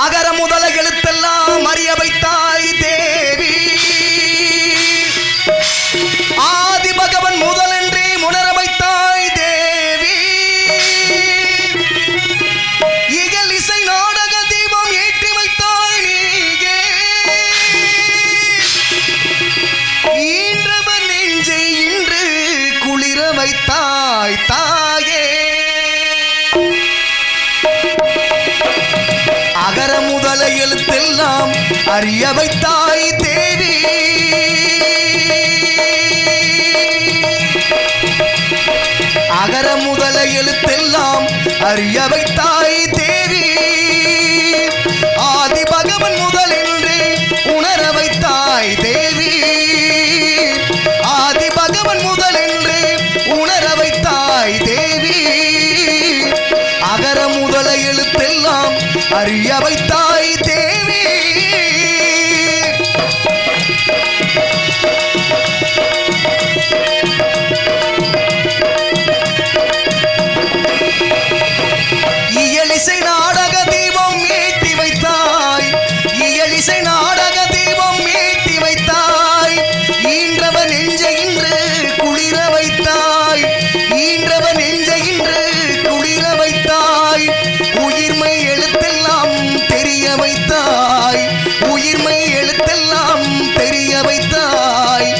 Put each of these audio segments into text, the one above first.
அகர முதல எழுத்தெல்லாம் அறிய வைத்தாய் தேவி. ஆதி பகவன் முதலென்றே உணர வைத்தாய் தேவி. இகல் இசை நாடக தீபம் ஏற்றி வைத்தாய் நீகே. ஈன்றவன் நெஞ்சை இன்று குளிர வைத்தாய் தாயே. அகர முதல எழுத்தெல்லாம் அறிய வைத்தாய் தேவி. அகர முதல எழுத்தெல்லாம் அறிய வைத்தாய் தேவி. ஆதி பகவன் முதல் என்று உணர வைத்தாய் தேவி. ஆதி பகவன் முதல் என்று உணர வைத்தாய் தேவி. அகர முதல எழுத்தெல்லாம் அறிய வைத்தாய் தேவி. இயலிசை நாடக தீபம் ஏற்றி வைத்தாய். இயலிசை நாடக தீபம் ஏற்றி வைத்தாய். ஈன்றவன் நெஞ்சை இன்று குளிர வைத்தாய். ஈன்றவன் நெஞ்சை இன்று குளிர வைத்தாய். உயிர்மை எழுத்தெல்லாம் தெரிய வைத்தாய். உயிர்மை எழுத்தெல்லாம் தெரிய வைத்தாய்.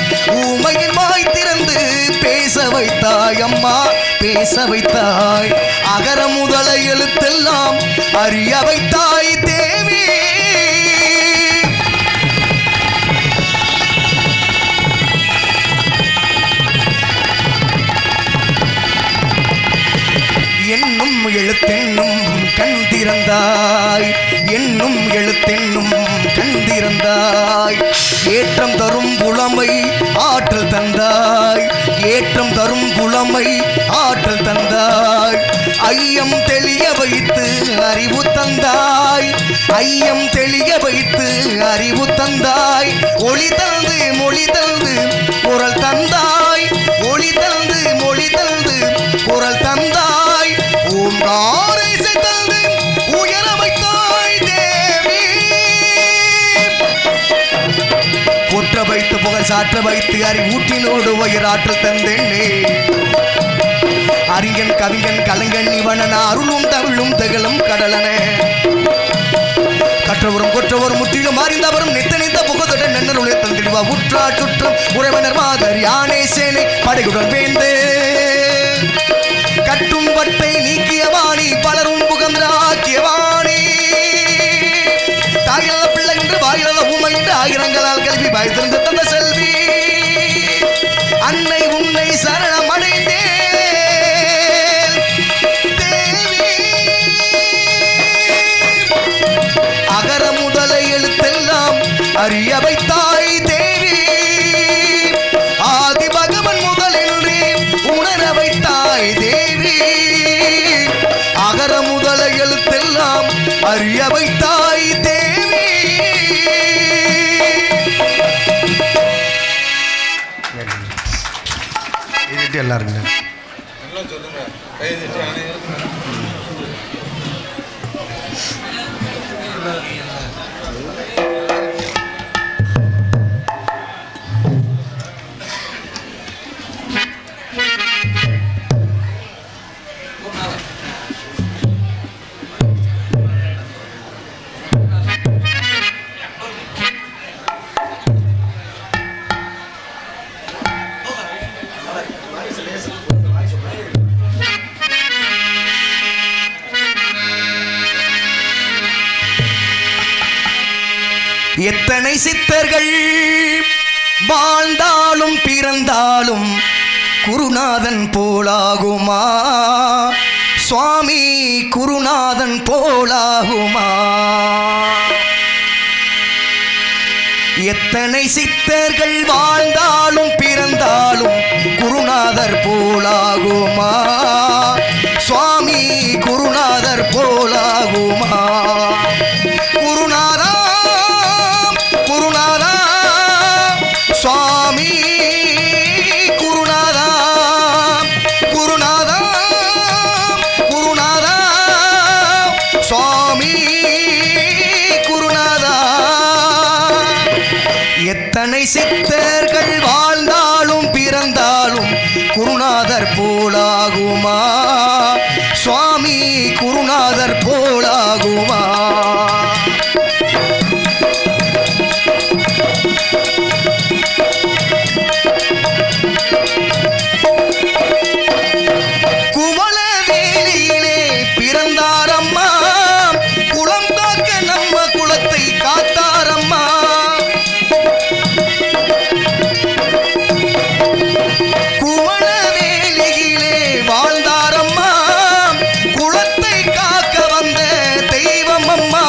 ஊமையின் வாய் திறந்து பேச வைத்தாய் அம்மா, பேச வைத்தாய். அகர முதல எழுத்தெல்லாம் அறிய வைத்தாய் தேவி. என்னும் எழுத்தென்னும் கண் திறந்தாய். என்னும் எழுத்தென்னும் கண் திறந்தாய். ஏற்றம் தரும் புலமை ஆற்றல் தந்தாய். ஏற்றம் தரும் புலமை ஆற்றல் தந்தாய். ஐயம் தெளிய வைத்து அறிவு தந்தாய். ஐயம் தெளிய வைத்து அறிவு தந்தாய். ஒளி தந்து மொழி தந்து குரல் தந்தாய். ஒளி தந்து மொழி தந்து குரல் தந்தாய். ஓங்காரை தந்து உயர வைத்தாய் தேவி. குற்ற வைத்து புகழ் சாற்ற வைத்து அறிவூற்றினோடு உயிராற்றல் தந்தென்னே. அறிஞன் கவிஞன் கலைஞன் இவனன அருளும் தமிழும் திகழும் கடலன. கற்றவரும் கொற்றவரும் முற்றிலும் அறிந்தவரும் நித்த நித்த புகதொட நன்னருளை தந்திடுவா. உற்றா சுற்றம் உறவினர் மாதர் யானை சேனை படையுடன் வேந்து கட்டும் வட்டை நீக்கியவாணி பலரும் புகழ்ந்தாக்கியவாணி. தாயில பிள்ளை என்று வாயில ஊமை என்று ஆயிரங்களால் கல்வி வாய்த்திருந்து தந்த செல்வி. அன்னை உன்னை சரணம் அடைந்தேன் தேவி. அகர முதல எழுத்தெல்லாம் அறிய வைத்தாய் தேவி. ஆதி பகவன் முதல் என்று உணர வைத்தாய் தேவி. அகர முதல எழுத்தெல்லாம் அறிய வைத்தாய் தேவி. எல்லாரும் எத்தனை சித்தர்கள் வாழ்ந்தாலும் பிறந்தாலும் குருநாதன் போலாகுமா சுவாமி, குருநாதன் போலாகுமா? எத்தனை சித்தர்கள் வாழ்ந்தாலும் பிறந்தாலும் குருநாதர் போலாகுமா சுவாமி, குருநாதர் போலாகுமா? குருநாதா குருநாதா சுவாமி, குருநாதா குருநாதா குருநாதா சுவாமி, எத்தனை சித்தர்கள் வாழ்ந்தாலும் பிறந்தாலும் குருநாதர் போலாகுமா சுவாமி குருநாதர் போலாகுமா குவளவேலியிலே பிறந்தாரம்மா குலம் காக்க நம்ம குலத்தை காத்தாரம்மா குவளவேலியிலே வாழ்ந்தாரம்மா குலத்தை காக்க வந்த தெய்வம் அம்மா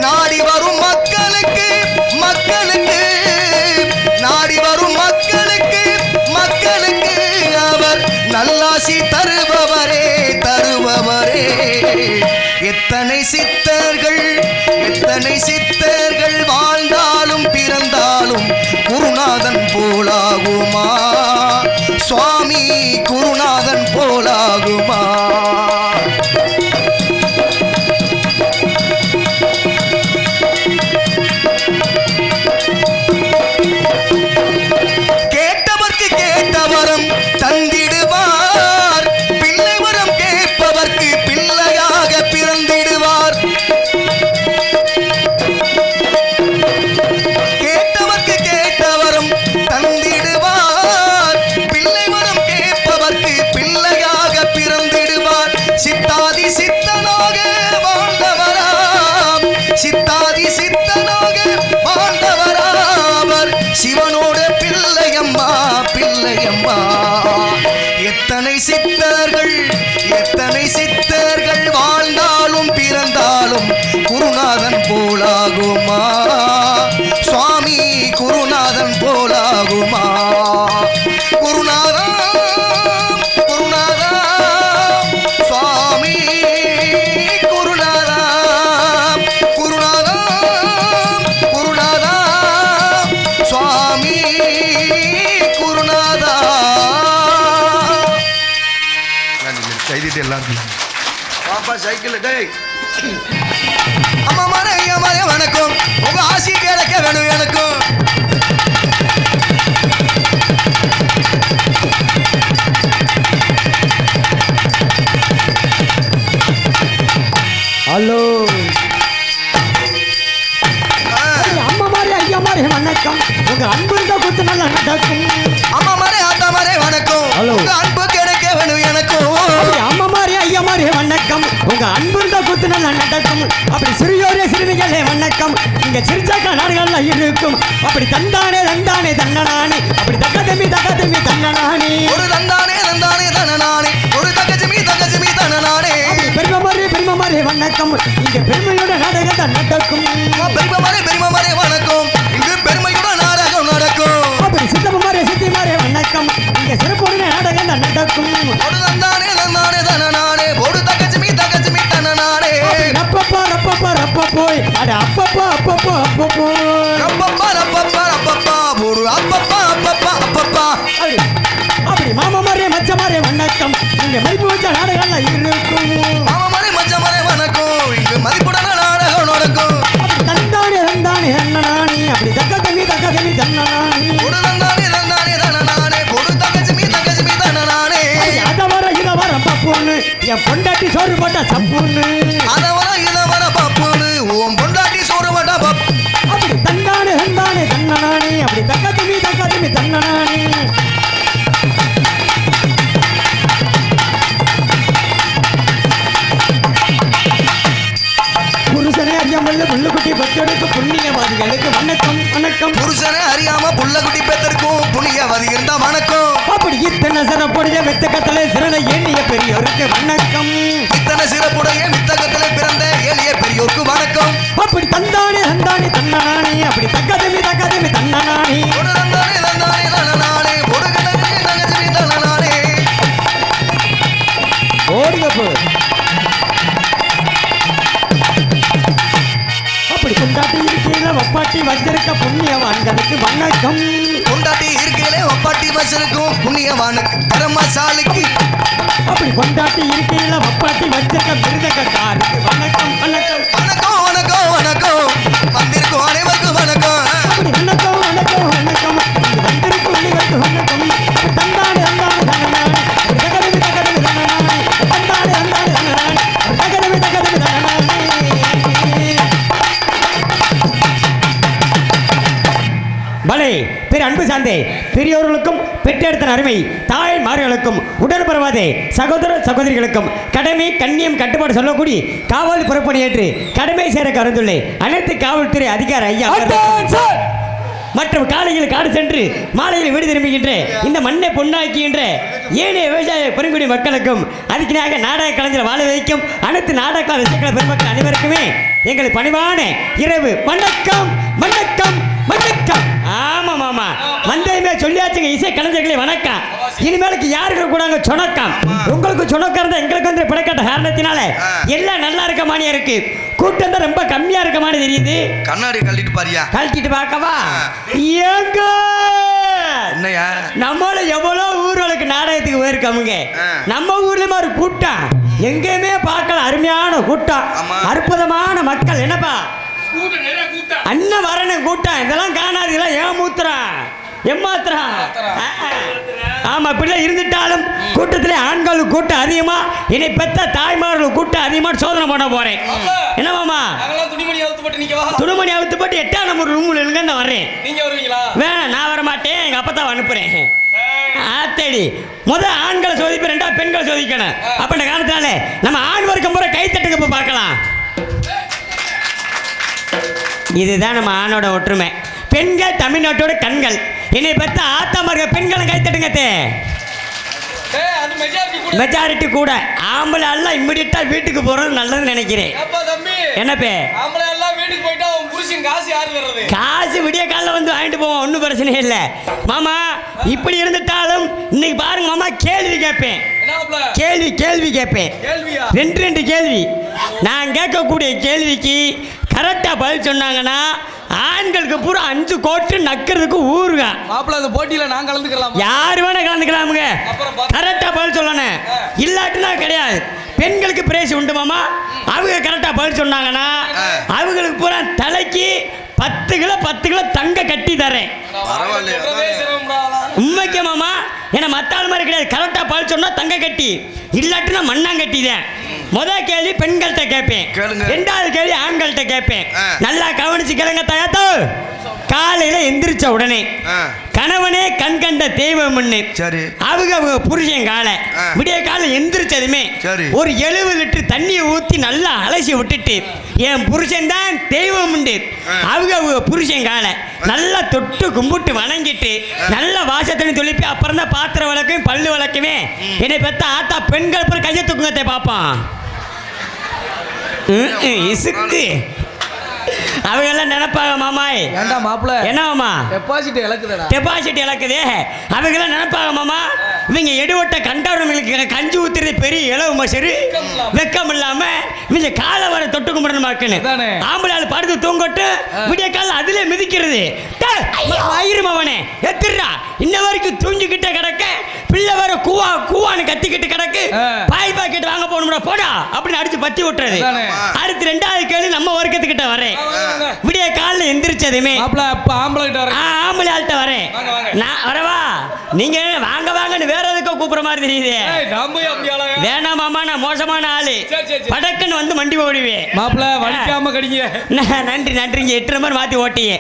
நாடி வரும் மக்களுக்கு நாடி வரும் மக்களுக்கு அவர் நல்லாசி தருபவரே எத்தனை சித்தர்கள் வாழ்ந்தாலும் பிறந்தாலும் குருநாதன் போலாகுமா சுவாமி குருநாதன் போலாகுமா கேட்டவர்க்கு கேட்டவரம் தந்திடுவார் பிள்ளை வரம் கேட்பவர்க்கு பிள்ளையாக பிறந்திடுவார் கேட்டவர்க்கு கேட்டவரம் தந்திடுவார் பிள்ளை வரம் கேட்பவர்க்கு பிள்ளையாக பிறந்திடுவார் சித்தாதி சித்தனாக வாழ்ந்தவராம் சிவனோட பிள்ளையம்மா எத்தனை சித்தர்கள் வாழ்ந்தாலும் பிறந்தாலும் குருநாதன் போலாகுமா சுவாமி குருநாதன் போலாகுமா குருநாதா சுவாமி குருநாதா சுவாமி குருநாதா கைதிட்டு எல்லாரும் பாப்பா சைக்கிள் டேய் அம்மா மாரே வணக்கம் உங்க ஆசி கிடைக்க வேணும் எனக்கும் ஹலோ அம்மா மாரே ஐயா மாரே வணக்கம் உங்க அன்பு இருந்தா கொடுத்து நல்லா நடக்கும் அம்மா மாரே ஆத்தா மாரே வணக்கம் உங்க அன்பு கிடைக்க வேணும் எனக்கும் அம்மா மாரே ஐயா மாரே வணக்கம் உங்க அன்பு இருந்தா கொடுத்து நல்லா நடக்கும் அப்படி சிறியோரே சிறுமிகளே வணக்கம் இங்க சிரிச்சாக்கா நாடுகள்லாம் இருக்கும் அப்படி தந்தானே தன்னனானே அப்படி தகதமி தன்னனானே ஒரு தந்தானே தன்னனானே ஒரு தகஜமி தன்னனானே பெருமை மாரே வணக்கம் இங்க பெருமையோட நாடகம் நடக்கும் பெருமை மாரே வணக்கம் இங்கு பெருமையோட நாடகம் நடக்கும் அப்படி சித்தி மாரே வணக்கம் இங்க சிறப்போட நாடகம் நடக்கும் ஒரு தந்தானே தன்னனானே ஒரு தகஜமி தன்னனானே ரப்பப்பா போய் அட அப்பப்பா ஒரு அப்பப்பா அப்படி மாமா மாரே மச்ச மாரே வணக்கம் இங்க மதிப்பு வச்ச நாடகம் இருக்கும் மாமா மாரே மச்ச மாரே வணக்கம் இங்கு மதிப்புடன நாடகம் நடக்கும் தந்தானே அண்ணனானி அப்படி தக்கதமி தன்னனானி ஒரு தந்தானே தன்னனானே ஒரு தகஜமி தன்னனானே அத வர பப்புன்னு என் பொண்டாட்டி சோறு போட்டா சப்புன்னு அத வர பப்புன்னு உன் பொண்டாட்டி சோறு போட்டா பப்பு அப்படி தந்தானே தன்னனானி அப்படி தக்கதமி தன்னனானி புருஷனே அறியாமல் புள்ளக்குட்டி பெற்றெடுக்க புண்ணியவாதிகளுக்கு வணக்கம் புருஷனே அறியாம புள்ளக்குட்டி பெற்றிருக்கும் புண்ணியவாதி இருந்தா வணக்கம் அப்படி இத்தனை சிறப்புடைய வித்தகத்திலே சிறந்த எண்ணிய பெரியோருக்கு வணக்கம் இத்தனை சிறப்புடைய வித்தகத்திலே பிறந்த எளிய பெரியோருக்கு வணக்கம் அப்படி தந்தானே தன்னனானே அப்படி தக்கதமி தன்னனானே ஒரு தந்தானே தன்னனானே ஒரு தகஜமி தன்னனானே ஓடுங்க போ அப்படி கொண்டாட்டி இருக்கையில வப்பாட்டி வச்சிருக்க புண்ணியவான்களுக்கு வணக்கம் கொண்டாட்டி இருக்கையில வப்பாட்டி வச்சிருக்கும் புண்ணியவானுக்கு பரமசாலிக்கு அப்படி கொண்டாட்டி இருக்கையில வப்பாட்டி வச்சிருக்க மிருதக்காருக்கு வணக்கம் வந்திருக்கும் அனைவருக்கும் வணக்கம் அப்படி வணக்கம் அன்பு சார்ந்தே பெரியோர்களுக்கும் பெற்றெடுத்த அருமை தாய்மார்களுக்கும் உடன்பரவாதே சகோதர சகோதரிகளுக்கும் கடமை கண்ணியம் கட்டுப்பாடு சொல்லக்கூடிய காவல் பொறுப்பணியேற்று கடமை சேர கருந்துள்ளே அனைத்து காவல்துறை அதிகாரி ஐயா மற்றும் காலையில் காடு சென்று மாலையில் வீடு திரும்புகின்ற இந்த மண்ணை பொன்னாக்குகின்ற ஏனைய விவசாய பெருங்குடி மக்களுக்கும் அதுக்கினாக நாடக கலைஞர் வாழ வைக்கும் அனைத்து நாடக ரசிகர்கள பெருமக்கள் அனைவருக்குமே எங்கள் பணிவான இரவு வணக்கம் வணக்கம் வணக்கம். ஆமாம் ஆமா வந்ததுமே சொல்லியாச்சுங்க இசை கலைஞர்களே வணக்கம். இனிமேலுக்கு யாருக்கு கூட சொணக்கம். உங்களுக்கு சொணக்கம் இருந்தால் எங்களுக்கு வந்து பிழைக்கட்ட காரணத்தினால எல்லாம் நல்லா இருக்க மாதிரியா இருக்கு. கூட்டம் தான் ரொம்ப கம்மியா இருக்க மாதிரி தெரியுது. கண்ணாடி கழட்டிட்டு பாரியா? கழட்டிட்டு பார்க்கவா? ஏங்க என்னையா நம்மள எவ்வளோ ஊர்களுக்கு நாடகத்துக்கு போயிருக்கோமுங்க. நம்ம ஊர்லயுமே ஒரு கூட்டம் எங்கேயுமே பார்க்கல. அருமையான கூட்டம், அற்புதமான மக்கள். என்னப்பா அண்ணன் வரணும் கூட்டம் இதெல்லாம் காணாதீங்களா? ஏமாத்துறான் ஏமாத்துறான். ஆமா இப்படிதான் இருந்துட்டாலும் கூட்டத்திலே ஆண்கள் கூட்டம் அதிகமா, என்னை பெற்ற தாய்மார்கள் கூட்டம் அதிகமா சோதனை பண்ண போறேன். என்னமாமா துணிமணி அவுத்து போட்டு 8ஆம் நம்பர் ரூம்ல இருந்து வர்றேன். வேணாம் நான் வர மாட்டேன், எங்க அப்பா அனுப்புறேன். ஆத்தடி முதல் ஆண்களை சோதிப்பேன், 2ஆவது பெண்களை சோதிக்கணும். அப்படின்ற காரணத்தினால நம்ம ஆண் வர்க்கம் முறை கைத்தட்டுக்கு போய் பார்க்கலாம். இதுதான் நம்ம ஆணோட ஒற்றுமை. பெண்கள் தமிழ்நாட்டோட கண்கள். என்னை பத்த ஆத்தாமர்கள் பெண்களும் கைத்தட்டுங்க. மெஜாரிட்டி கூட ஆம்பளை எல்லாம் இம்மிடியட்டா வீட்டுக்கு போறது நல்லதுன்னு நினைக்கிறேன். என்னப்பே காசு விடிய காலில் வந்து வாங்கிட்டு போவோம், ஒன்றும் பிரச்சனை இல்லை மாமா. இப்படி இருந்துட்டாலும் இன்னைக்கு பாருங்க மாமா, கேள்வி கேட்பேன். கேள்வி கேட்பேன். 2 கேள்வி. நான் கேட்கக்கூடிய கேள்விக்கு கரெக்டா பதில் சொன்னாங்கன்னா ஆண்களுக்கு பூரா 5 கோட்டு நக்கிறதுக்கு ஊருங்க. அந்த போட்டியில நான் கலந்துக்கலாம். யாரு வேணா கலந்துக்கலாமுங்க. கரெக்டா பதில் சொல்லணும், இல்லாட்டினா கிடையாது. பெண்களுக்கு பிரைஸ் உண்டு மாமா. அவங்க கரெக்டா பதில் சொன்னாங்கன்னா அவங்களுக்கு பூரா தலைக்கு 10 கிலோ தங்க கட்டி தரேன். உண்மைக்கு மாமா, ஏன்னா மத்த ஆள் மாதிரி கிடையாது. கரெக்டா பதில் சொன்னா தங்க கட்டி, இல்லாட்டினா மண்ணாங்கட்டி தான். முதல் கேள்வி பெண்கள்கிட்ட கேட்பேன், 2வது கேள்வி ஆண்கள்கிட்ட கேட்பேன். நல்லா கவனிச்சு கேளுங்க தயாத்தோ. காலையில எந்திரிச்ச உடனே கணவனே கண் கண்ட தெய்வம் அவங்க புருஷன் காலை விடிய காலை எந்திரிச்சதுமே ஒரு 70 லிட்டர் தண்ணியை ஊத்தி நல்லா அலசி விட்டுட்டு என் புருஷன் தான் தெய்வம் உண்டு அவங்க புருஷன் காலை நல்லா தொட்டு கும்பிட்டு வணங்கிட்டு நல்ல வாசத்தண்ணி தொழிப்பி அப்புறம் தான் பாத்திரம் வளர்க்குவேன், பல்லு வளர்க்குவேன். என்னை பெற்ற ஆத்தா பெண்கள் பிற கையை தூக்குங்கத்தை பார்ப்பான். இசுக்கு அவங்க எல்லாம் நினைப்பாங்க மாமாய். என்ன மாமா டெபாசிட் இழக்குதே. அவங்க எல்லாம் நினைப்பாங்க மாமா, இவங்க எடுவட்ட கண்டவர்களுக்கு கஞ்சி ஊத்துறது பெரிய இளவு மசரு, வெக்கம் இல்லாம இவங்க காலை வர தொட்டு கும்பிடணுமாக்குன்னு ஆம்பளை ஆள் படுத்து தூங்கட்டு விடிய கால அதுல மிதிக்கிறது. ஆயிரமாவனே எத்திரா இன்ன வரைக்கும் தூங்கிக்கிட்டே கிடக்க, பிள்ளை வர கூவா கூவான்னு கத்திக்கிட்டு கிடக்கு, பாய் பாக்கெட் வாங்க போகணும்டா போடா அப்படின்னு அடிச்சு பத்தி விட்டுறது. அடுத்து 2வது கேள்வி நம்ம வர்க்கத்துக்கிட்ட வரேன். விடிய காலில் எந்திரிச்சதுமே ஆம்பளை ஆள்கிட்ட வரேன். நான் வரவா, நீங்க வாங்க வாங்கன்னு வேற எதுக்கோ கூப்பிடுற மாதிரி தெரியுது. வேணாம் மாமா, நான் மோசமான ஆளு. படக்குன்னு வந்து மண்டி ஓடுவேன். நன்றி நன்றிங்க, 8 நம்பர் மாத்தி ஓட்டியே.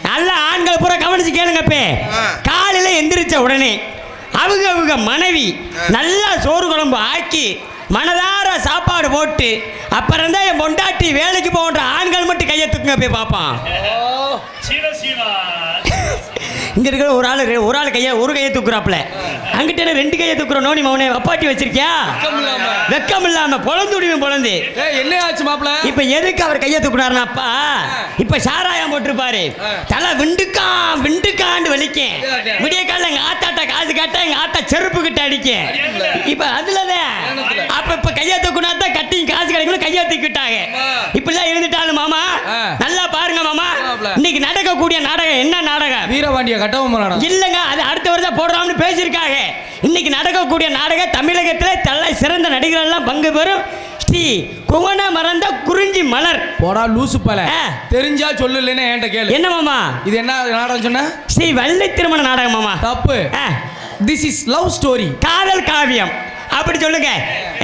நல்ல ஆண்கள் பூரா கவனிச்சு கேளுங்கப்பே. காலையில எந்திரிச்ச உடனே அவங்க மனைவி நல்லா சோறு குழம்பு ஆக்கி மனதார சாப்பாடு போட்டு அப்புறம் தான் என் பொண்டாட்டி வேலைக்கு போன்ற ஆண்கள் மட்டும் கையை தூக்குங்க போய் பார்ப்பான். இங்க இருக்கிற ஒரு ஆள் ஒரு கையை தூக்குறாப்புல, அங்கிட்ட 2 கையை தூக்குற நோனி மவனே அப்பாட்டி வச்சிருக்கியா? வெக்கம் இல்லாம பொழந்து என்ன ஆச்சு மாப்ள? இப்ப எதுக்கு அவர் கையை தூக்குனாருனாப்பா, இப்ப சாராயம் போட்டிருப்பாரு, தலை விண்டுக்காண்டு வலிக்கேன். விடிய கால எங்க ஆத்தாட்ட காசு கேட்டா எங்க ஆத்தா செருப்பு கிட்ட அடிக்கேன். இப்ப அதுலதான் அப்ப கையை தூக்குனா தான் கட்டி காசு கிடைக்கணும், கையை தூக்கிட்டாங்க. இப்படிலாம் இருந்துட்டாலும் மாமா நல்லா பாருங்க மாமா, இன்னைக்கு நடக்கக்கூடிய நாடகம் என்ன நாடகம்? வீரபாண்டிய கட்டபொம்மன் நாடகம் இல்லங்க, அது அடுத்த வருஷம் போடுறான்னு பேசியிருக்காங்க. இன்னைக்கு நடக்கக்கூடிய நாடகம் தமிழகத்தில் தலை சிறந்த நடிகர்கள் எல்லாம் பங்கு பெறும் ஸ்ரீ குவன மறந்த குறிஞ்சி மலர். போடா லூசு பல, தெரிஞ்சா சொல்லு, இல்லைன்னா என்கிட்ட கேளு. என்ன மாமா இது என்ன நாடகம் சொன்ன? ஸ்ரீ வள்ளி திருமண நாடகம் மாமா. தப்பு. திஸ் இஸ் லவ் ஸ்டோரி, காதல் காவியம் அப்படி சொல்லுங்க.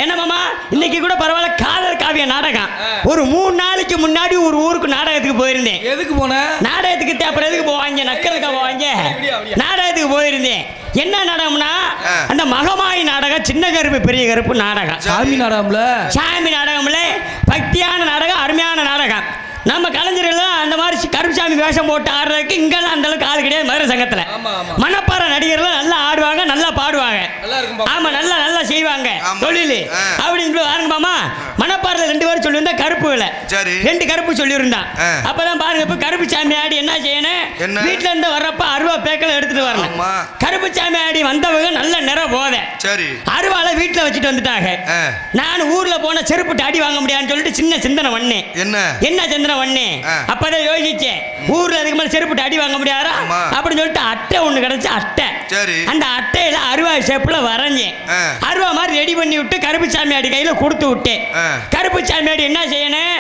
என்ன மாமா, இன்னைக்கு கூட பரவாயில்ல, காதல் காவிய நாடகம் ஒரு 3 நாளைக்கு நாளைக்கு முன்னாடி ஒரு ஊருக்கு நாடகத்துக்கு போயிருந்தேன். எதுக்கு போன? நாடகத்துக்கு அப்புறம் எதுக்கு போவாங்க, நக்கலுக்கா போவாங்க. நாடகத்துக்கு போயிருந்தேன். என்ன நாடகம்னா அந்த மகமாயி நாடகம், சின்ன கருப்பு பெரிய கருப்பு நாடகம். சாமி நாடகம்ல? சாமி நாடகம்ல பக்தியான நாடகம், அருமையான நாடகம். நம்ம கலைஞர்கள் அந்த மாதிரி கருப்புசாமி வேஷம் போட்டு ஆடுறதுக்கு இங்கெல்லாம் அந்த அளவுக்கு ஆள் கிடையாது. மதுரை சங்கத்துல மணப்பாறை நடிகர்கள் நல்லா ஆடுவாங்க, நல்லா பாடுவாங்க. ஆமா, நல்லா நல்லா செய்வாங்க தொழில் அப்படின்னு பாருங்க மாமா. மணப்பாறையில 2 பேரும் சொல்லியிருந்தா கருப்பு வேலை, 2 கருப்பு சொல்லியிருந்தான். அப்பதான் பாருங்க, இப்ப கருப்பு சாமி ஆடி என்ன செய்யணும், வீட்டுல இருந்து வர்றப்ப அருவா பேக்கல எடுத்துட்டு வரணும். கருப்பு சாமி ஆடி வந்தவங்க நல்ல நிற போத அருவால வீட்டுல வச்சுட்டு வந்துட்டாங்க. நான் ஊர்ல போன செருப்புட்டு அடி வாங்க முடியாதுன்னு சொல்லிட்டு சின்ன சிந்தனை பண்ணேன். என்ன சிந்தனை பண்ணேன், அப்பதான் யோசிச்சேன், ஊர்ல அதுக்கு மேல செருப்புட்டு அடி வாங்க முடியாதா அப்படின்னு சொல்லிட்டு அட்டை ஒண்ணு கிடைச்சு அட்டை, அந்த அட்டையில அருவா ஷேப்ல வரைஞ்சேன். அருவா மாதிரி ரெடி பண்ணி விட்டு கருப்பு சாமி ஆடி கையில கொடுத்து விட்டேன். கருப்பு சாமி ஆடி என்ன செய்யணும்,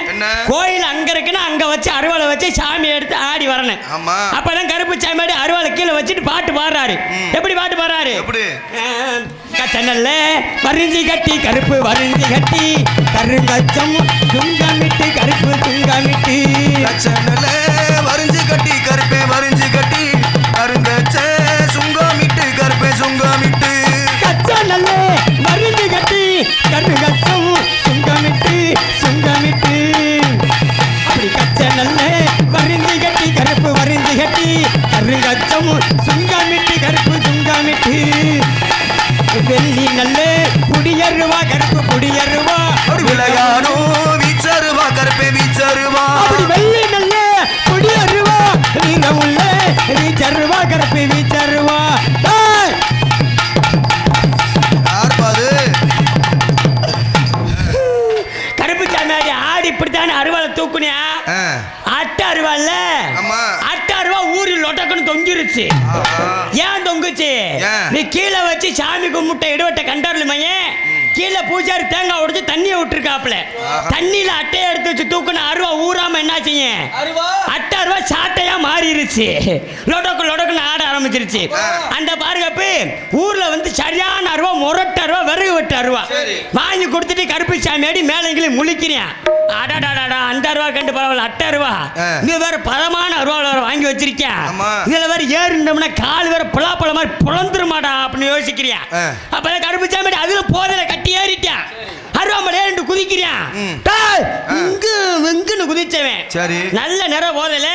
கோயில் அங்க இருக்குன்னா அங்க வச்சு அருவாளை வச்சு சாமி எடுத்து ஆடி வரணும். அப்பதான் கருப்பு சாமி ஆடி அருவாளை கீழே வச்சுட்டு பாட்டு பாடுறாரு. எப்படி பாட்டு பாடுறாரு, கச்சனல்ல வரிஞ்சி கட்டி கருப்பு வரிஞ்சி கட்டி கருங்கச்சம் சுங்கமிட்டு கருப்பு சுங்கமிட்டு, கச்சனல்ல வரிஞ்சி கட்டி கருப்பே வரிஞ்சி கட்டி கருங்கச்ச சுங்கமிட்டு கருப்பே சுங்கமிட்டு, கச்சனல்ல வரிஞ்சி கட்டி கருங்கச்சம் சுங்கமிட்டு சுங்கமிட்டு. அப்படி கச்சனல்ல வரிஞ்சி கட்டி கருப்பு வரிஞ்சி கட்டி கருங்கச்சம் சுங்கமிட்டு கருப்பு சுங்கமிட்டு, வெள்ளி நல்ல குடியருவா கருப்பு குடியருவா விளையாடோ வீச்சருவா கருப்பே வீச்சருவா, அப்படி வெள்ளி நல்ல குடியருவா வீரமுள்ள வீச்சருவா கருப்பு வீச்சருவா. கருப்பு சாமியாடி ஆடி இப்படித்தானே அருவாலை தூக்குனியா, அட்ட அருவால அட்ட அருவா ஊரில் லொட்டக்குன்னு தொங்கிருச்சு. ஏன் தொங்குச்சு, நீ கீழே வச்சு சாமி கும்பிட்ட இடுவட்ட கண்டாருல மையன் கீழே பூஜாரி தேங்காய் உடைச்சு தண்ணியை விட்டுருக்காப்ல, தண்ணியில அட்டையை எடுத்து வச்சு தூக்குன அருவா ஊறாம என்ன செய்யும், அட்டை அருவா சாட்டையா மாறிடுச்சு, லொடக்கு லொடக்குன்னு ஆட ஆரம்பிச்சிருச்சு. அந்த பாருங்கப்ப ஊர்ல வந்து சரியான அருவா முரட்டு அருவா விறகு வெட்டு அருவா வாங்கி கொடுத்துட்டு கருப்பு சாமியாடி மேலங்கிலும் முழிக்கிறேன். அடாடாடா அந்த அருவா கண்டு பரவாயில்ல, அட்டை அருவா இது வேற பதமான அருவாவில் வாங்கி வச்சிருக்கேன். இதுல வேற ஏறினோம்னா கால் வேற புலாப்பழ மாதிரி புலந்துருமாடா அப்படின்னு யோசிக்கிறியா. அப்பதான் கருப்பு சாமியாடி அதுல போதல கட்டி ஏறிட்டான், அருவாமலை ஏறிட்டு குதிக்கிறான். வெங்குன்னு குதிச்சவன் நல்ல நிற போதல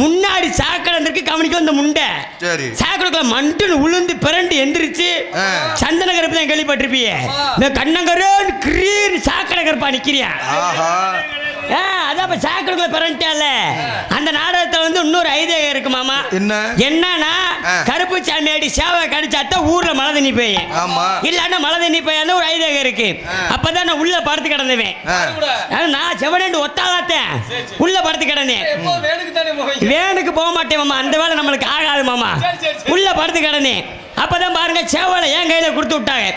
முன்னாடி சாக்கடை இருக்கு கவனிக்க வந்த முண்டை சாக்கடைக்குள்ள மண்டுன்னு உளுந்து பிறண்டு எந்திரிச்சு சந்தன கருப்பு தான் கேள்விப்பட்டிருப்பிய, இந்த கண்ணங்கரு கிரீர் சாக்கடை கருப்பா நிக்கிறியா. அதான் சாக்கடைக்குள்ள பிறண்டால அந்த நாடகத்துல வந்து இன்னொரு ஐதீகம் இருக்கு மாமா. என்னன்னா கருப்பு சாமியாடி சேவை கடிச்சாத்த ஊர்ல மழை தண்ணி பெய்யும், இல்லன்னா மழை தண்ணி பெய்யாத ஒரு ஐதீகம் இருக்கு. அப்பதான் நான் உள்ள படுத்து கிடந்தேன், நான் செவனேண்டு ஒத்தாதாத்தேன் உள்ள படுத்து கிடந்தேன். வேனுக்கு போக மாட்டேன் மாமா, அந்த வேலை நம்மளுக்கு ஆகாது மாமா. உள்ள படுத்து கிடந்தேன். அப்பதான் பாருங்க சேவலை என் கையில கொடுத்து விட்டாங்க.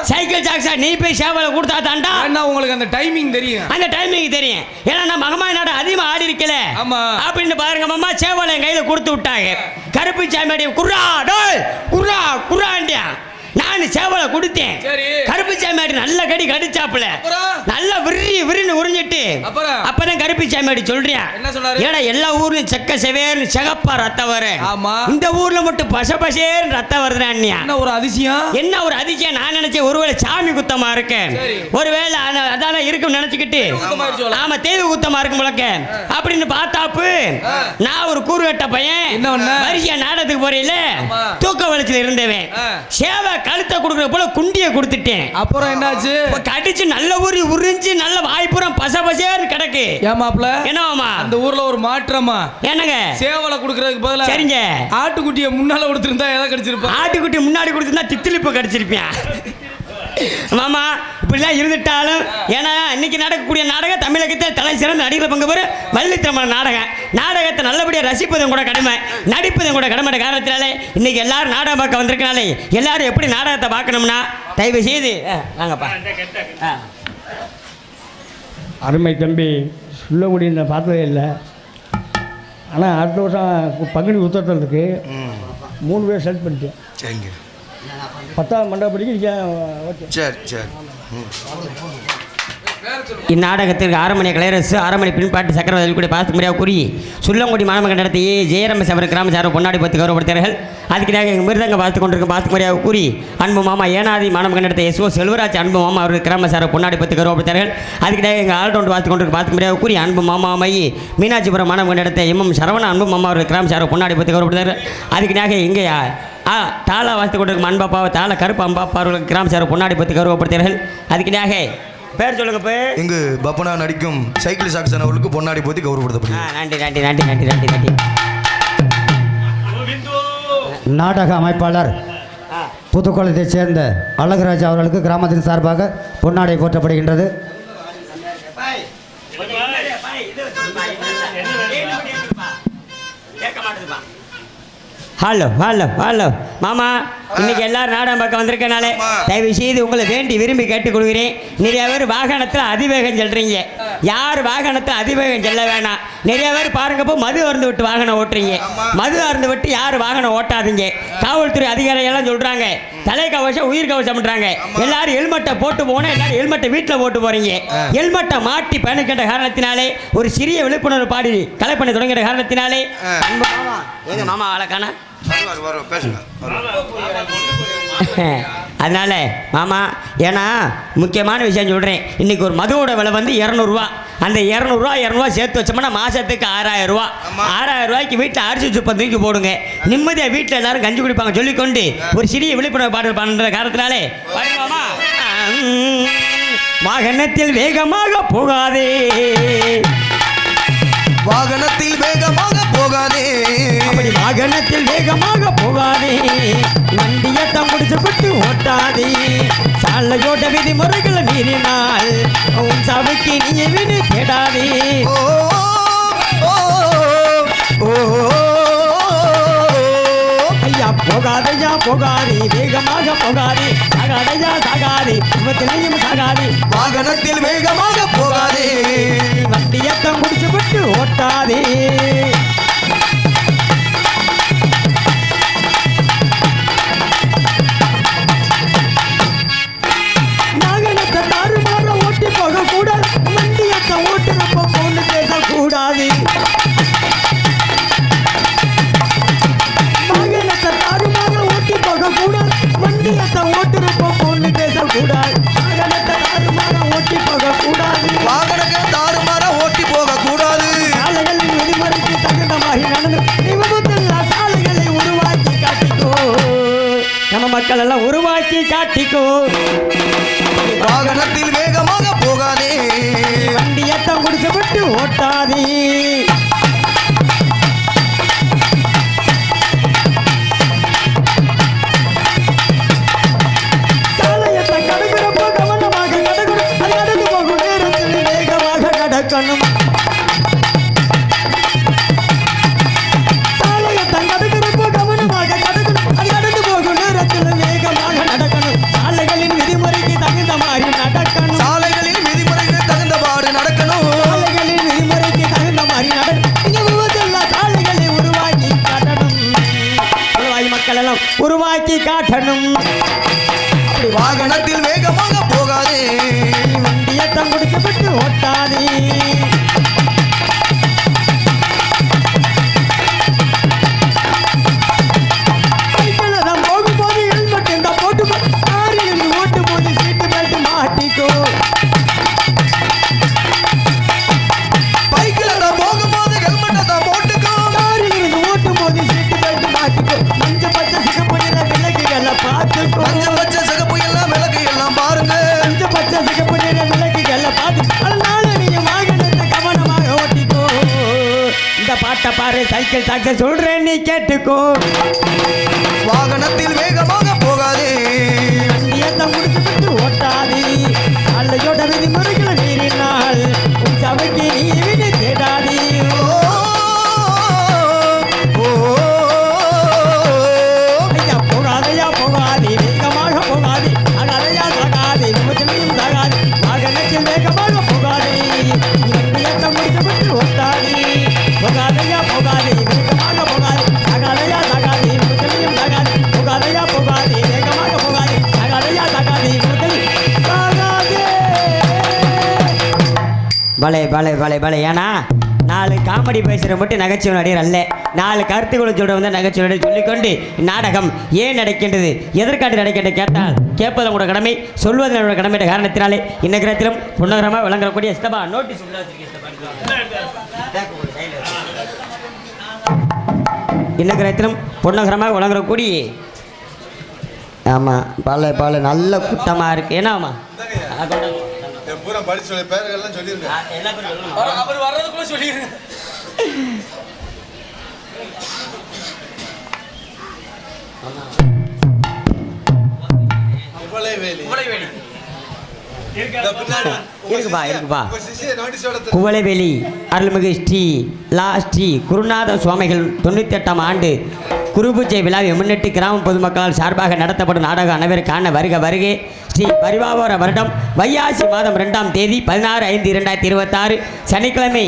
சைக்கிள் சாக்ஸா நீ போய் சேவலை கொடுத்தா தாண்டா உங்களுக்கு அந்த டைமிங் தெரியும், அந்த டைமிங் தெரியும். ஏன்னா நான் மகமாய் நாடு அதிகமா ஆடி இருக்கல அப்படின்னு பாருங்க மாமா. சேவலை என் கையில கொடுத்து விட்டாங்க. கருப்பு சாமியாடி குர்ரா டோய் குர்ரா குர்ராண்டியா நான் சேவலை கொடுத்தேன். கருப்பு சாமியாடி நல்ல கடி கடிச்சாப்புல நல்ல விரின்னு உறிஞ்சிட்டு அப்பதான் கருப்பு சாமியாடி சொல்றியா, ஏன்னா எல்லா ஊர்லயும் செக்க செவேர்னு செகப்பா ரத்தம் வர, இந்த ஊர்ல மட்டும் பச பசேர்னு ரத்தம் வருதுன்னா என்ன ஒரு அதிசயம், என்ன ஒரு அதிசயம். நான் நினைச்சேன் ஒருவேளை சாமி குத்தமா இருக்கேன், ஒருவேளை அதான இருக்குன்னு நினைச்சுக்கிட்டு ஆமா தேவி குத்தமா இருக்கும் முழக்க அப்படின்னு பார்த்தாப்பு. நான் ஒரு கூறுகட்ட பையன் வரிசையா நாடகத்துக்கு போறீல தூக்க வளர்ச்சியில இருந்தவன் சேவை கழுத்தை கொடுக்குற போல குண்டியை கொடுத்துட்டேன். அப்புறம் என்னாச்சு, கடிச்சு நல்ல ஊறி உறிஞ்சு நல்ல வாய்ப்புறம் பச பசேன்னு கிடக்கு. ஏமாப்ல என்னவாமா அந்த ஊர்ல ஒரு மாற்றமா, என்னங்க சேவலை கொடுக்கறதுக்கு பதிலா சரிங்க ஆட்டுக்குட்டியை முன்னால கொடுத்திருந்தா எதை கடிச்சிருப்பா, ஆட்டுக்குட்டி முன்னாடி கொடுத்திருந்தா தித்திலிப்ப கடிச்சிருப்பேன் மாமா. இப்படிலாம் இருந்துட்டாலும் ஏன்னா இன்னைக்கு நடக்கக்கூடிய நாடகம் தமிழகத்தில் தலை சிறந்த நடிகர் பங்கு பெறும் வள்ளித்திரமான நாடகம். நாடகத்தை நல்லபடியாக ரசிப்பதும் கூட கடமை, நடிப்பதும் கூட கடமை காரணத்தினாலே இன்னைக்கு எல்லாரும் நாடகம் பார்க்க வந்திருக்கனாலே எல்லாரும் எப்படி நாடகத்தை பார்க்கணும்னா தயவு செய்து வாங்கப்பா. அருமை தம்பி சொல்லக்கூடிய நான் பார்த்ததே இல்லை, ஆனால் அடுத்த வருஷம் பங்குனி உத்தரத்தில் இருக்கு 3 பேர் செலக்ட் பண்ணிட்டேன். சரிங்க 10ஆம் மண்டபம் படிக்க. சரி இந்நாடகத்திற்கு ஆரமணி கலையரசு ஆரமணி பின்பாட்டு சக்கரவர்த்தி கூட பாசமுறையாக கூறி சுள்ளங்குடி மாணவர்கள் நடத்தி ஜெயரமேஷ் அவர் கிராம சார் பொன்னாடி பத்து கௌரவப்படுத்தார்கள். அதுக்கு நாங்கள் எங்கள் மிருதங்க பார்த்து கொண்டிருக்கும் பாசமுறையாக கூறி அன்பு மாமா ஏனாதி மாணவர்கள் நடத்த எஸ்ஓ செல்வராஜ் அன்பு மாமா அவர் கிராம சார் பொன்னாடி பத்து கௌரவப்படுத்தார்கள். அதுக்கு நாங்கள் எங்கள் ஆல்ரவுண்ட் பார்த்து கொண்டிருக்கும் பாசமுறையாக கூறி அன்பு மாமா மையி மீனாட்சிபுரம் மாணவர்கள் நடத்த எம்எம் சரவண அன்பு மாமா அவர் கிராம சார் பொன்னாடி பத்து கௌரவப்படுத்தார்கள். அதுக்கு நாங்கள் இங்கே தாளா வாசித்து கொண்டிருக்கும் அன்பாப்பாவை தாள கருப்பு அம்பாப்பா அவர்கள் கிராம சார் பொன்னாடி பத்து கௌரவப்படுத்தார்கள். அதுக்கு நாங்கள் பேர் சொல்லுங்க பே இங்கு பப்பனா நடிக்கும் சைக்கிள் சாக்சன் அவர்களுக்கு பொன்னாடி போத்தி கௌரவப்படுத்தப்படுது. நன்றி நன்றி நன்றி நன்றி நன்றி நன்றி. நாடக அமைப்பாளர் புதுக்கோளத்தைச் சேர்ந்த அழகுராஜ் அவர்களுக்கு கிராமத்தின் சார்பாக பொன்னாடை போற்றப்படுகின்றது. ஹலோ ஹலோ ஹலோ மாமா, இன்னைக்கு எல்லாரும் நாடகம் பார்க்க வந்திருக்கனாலே தயவு செய்து உங்களை வேண்டி விரும்பி கேட்டுக்கொள்கிறேன். நிறைய பேர் வாகனத்தில் அதிவேகம் செல்றீங்க. யார் வாகனத்தில் அதிவேகம் செல்ல வேணாம். நிறைய பேர் பாருங்கப்போ மது அருந்து விட்டு வாகனம் ஓட்டுறீங்க. மது அருந்து விட்டு யார் வாகனம் ஓட்டாதீங்க. காவல்துறை அதிகாரிகள்லாம் சொல்கிறாங்க தலைக்கவசம் உயிர் கவசம் பண்ணுறாங்க. எல்லாரும் ஹெல்மெட்டை போட்டு போனால் எல்லாரும் ஹெல்மெட்டை வீட்டில் போட்டு போகிறீங்க. ஹெல்மெட்டை மாட்டி பயணிக்கின்ற காரணத்தினாலே ஒரு சிறிய விழிப்புணர்வு பாடி கலை பண்ண தொடங்குகிற காரணத்தினாலே எங்கள் மாமா வழக்கான அதனால மாமா, ஏன்னா முக்கியமான விஷயம் சொல்கிறேன். இன்றைக்கி ஒரு மதுவோட விலை வந்து 200 அந்த 200 சேர்த்து வச்சோம்னா மாதத்துக்கு 6000 ரூபா. 6000 ரூபாய்க்கு வீட்டில் அரிசி சுப்பம் தூக்கி போடுங்க. நிம்மதியாக வீட்டில் எல்லாரும் கஞ்சி குடிப்பாங்க சொல்லிக்கொண்டு ஒரு சிறிய விழிப்புணர்வு பாடல் பண்ணுற காரணத்தினாலே மாமா, வாகனத்தில் வேகமாக போகாதே, வாகனத்தில் வேகமாக போகாதே, அப்படி வாகனத்தில் வேகமாக போகாதே, வண்டியத்தை முடிச்சு விட்டு ஓட்டாதே, சாலையோட விதிமுறைகளை மீறினால் உன் சபைக்கு நீ வினை தேடாதே. ஐயா போகாதையா போகாதே, வேகமாக போகாதே, சாகாதையா சாகாதே, விபத்திலையும் சாகாதே, வாகனத்தில் வேகமாக போகாதே, வண்டியத்தை முடிச்சு விட்டு ஓட்டாதே. வாகனத்தை தாறுமாற ஓட்டி போக கூடாது, வண்டியத்தை ஓட்டுறப்ப பொண்ணு பேசக்கூடாது. வாகனத்தை தாறுமாற ஓட்டி போக கூடாது, வண்டியத்தை ஓட்டுறப்ப பொண்ணு பேசக்கூடாது. வாகனத்தை தாறுமாற ஓட்டி போக கூடாது, வாகனத்தை தாறுமாற ஓட்டி போக கூடாது. சாலைகளின் விதிமுறைக்கு தகுந்த மாதிரி நடந்து விபத்துள்ள சாலைகளை உருவாக்கி காட்டிக்கோ. நம்ம மக்கள் எல்லாம் உருவாக்கி காட்டிக்கோ. வாகனத்தில் வேகமாக போகாதே, வண்டியத்தை முடிச்சு விட்டு ஓட்டாதே. சாலையத்தை கடக்கிறப்போ கவனமாக கடக்கணும். அது நடந்து போகும் நேரத்தில் வேகமாக கடக்கணும். சாலையத்தை கடக்கிறப்போ கவனமாக கடக்கணும். அது நடந்து போகும் நேரத்தில் வேகமாக நடக்கணும். சாலைகளின் விதிமுறைக்கு தகுந்த மாதிரி நடக்கணும். சாலைகளில் விதிமுறைக்கு தகுந்தவாறு நடக்கணும். சாலைகளின் விதிமுறைக்கு தகுந்த மாதிரி நடக்கணும். இங்க விபத்துள்ள சாலைகளை உருவாக்கி காட்டணும். மக்கள் எல்லாம் உருவாக்கி காட்டணும். வாகனத்தில் வேகமாக போகாதே, வண்டியத்தை முடிச்சு விட்டு ஓட்டாதே. சைக்கிளில் போகும்போது ஹெல்மெட் இந்த போட்டு காரில் ஓட்டும் போது சீட்டு பெல்ட் மாட்டிக்கோ. பைக்கில் தான் போகும்போது ஹெல்மெட்டை தான் போட்டுக்கோ. காரில் இருந்து ஓட்டும் போது சீட்டு பெல்ட் மாட்டிக்கோ. மஞ்சள் பச்சை சிகப்பு நிற விலங்குகளை பார்த்துக்கோ. மஞ்சள் பச்சை சிகப்பு எல்லாம் விளக்கு எல்லாம் பாருங்க. மஞ்சள் பச்சை சிகப்பு நிற விலங்குகளை பார்த்து அதனால நீங்க வாகனத்தை கவனமாக ஓட்டிக்கோ. இந்த பாட்டை பாரு, சைக்கிள் சாக்ஸ சொல்றேன் நீ கேட்டுக்கோ. வாகனத்தில் வேகமாக போகாதே, வண்டியத்தை முடிச்சு விட்டு ஓட்டாதே. சாலையோட விதிமுறைகளை மீறினால் உன் சபைக்கு நீ வினை தேடாதே. ஐயா போகாதையா போகாதே, வேகமாக போகாதே, அகலையா சாகாதே, விபத்திலையும் சாகாதே, வாகனத்தில் வேகமாக போகாதே. வண்டியத்தை முடிச்சு விட்டு ஓட்டாதே. போகாதையா போகாதே, வேகமாக போகாதே, அகலையா சாகாதே, விபத்திலையும் சாகாதே, போகாதையா போகாதே, வேகமாக போகாதே, அகலையா சாகாதே, விபத்திலையும் சாகாதே. பலே பலே பலே பலே. ஏன்னா 4 காமெடி பேசுகிற மட்டும் நகைச்சுவை நடிகர் அல்ல, 4 கருத்துக்களை சொல்ற வந்து நகைச்சுவை நடிகர் சொல்லிக்கொண்டு நாடகம் ஏன் நடக்கின்றது, எதற்காண்டி நடக்கின்றது கேட்டால் கேட்பது உங்களோட கடமை, சொல்வது என்னோட கடமை என்ற காரணத்தினாலே இந்நகரத்திலும் புன்னகரமாக விளங்கக்கூடிய இஸ்தபா நோட்டீஸ் இந்நகரத்திலும் பொன்னகரமாக விளங்கக்கூடிய ஆமாம் பல பல நல்ல கூட்டமாக இருக்குது. ஏன்னா ஆமாம் பூரா படிச்சு சொல்லி பேரெல்லாம் சொல்லியிருக்கேன். அவர் வர்றதுக்குள்ள சொல்லிடுங்க. இருக்குப்பா குவளைவெளி அருள்மிகு ஸ்ரீ ஸ்ரீ குருநாத சுவாமிகள் 98ஆம் ஆண்டு குருபூஜை விழாவை முன்னிட்டு கிராம பொதுமக்களால் சார்பாக நடத்தப்படும் நாடக அனைவருக்கான வருக வருகே ஸ்ரீ பரிவார வருடம் வைகாசி மாதம் 2ஆம் தேதி 16/5/2026 சனிக்கிழமை